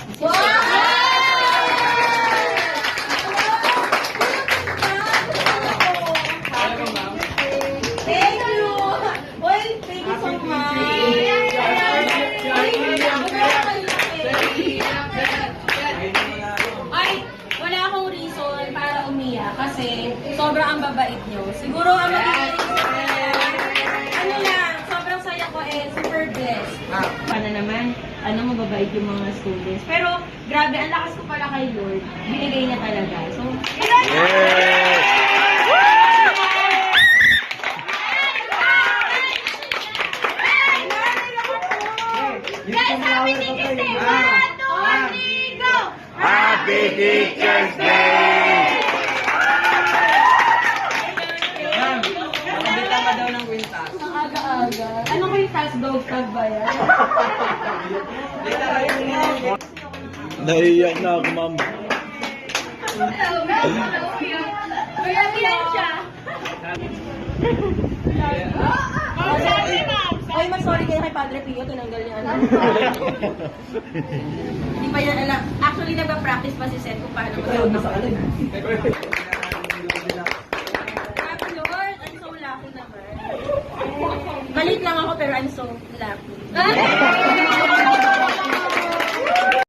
Thank you! Well, thank you so much! Ay, wala akong reason para umiyak kasi sobrang ang babait nyo. Siguro ang magiging ano lang, sobrang saya ko super blessed. Paano naman, mababait yung mga students. Pero, grabe, ang lakas ko pala kay Lord. Binigay niya talaga. So, Guys, happy Teacher's Day! 1, 2, 3, go! Happy Teacher's Day! Nakabita ka daw ng kwintas. ang aga-aga. Ano ko yung task dog tag ba yan? Naiiyak na ako, ma'am. Kaya yan siya. Ay, mas sorry kayo kay Padre Pio, tinanggal niya ano. Hindi pa yan alam. Actually, nagpa-practice pa si Seth kung paano mag-out ng Happy Lord, I'm so lucky naman. Malit lang ako pero I'm so lucky.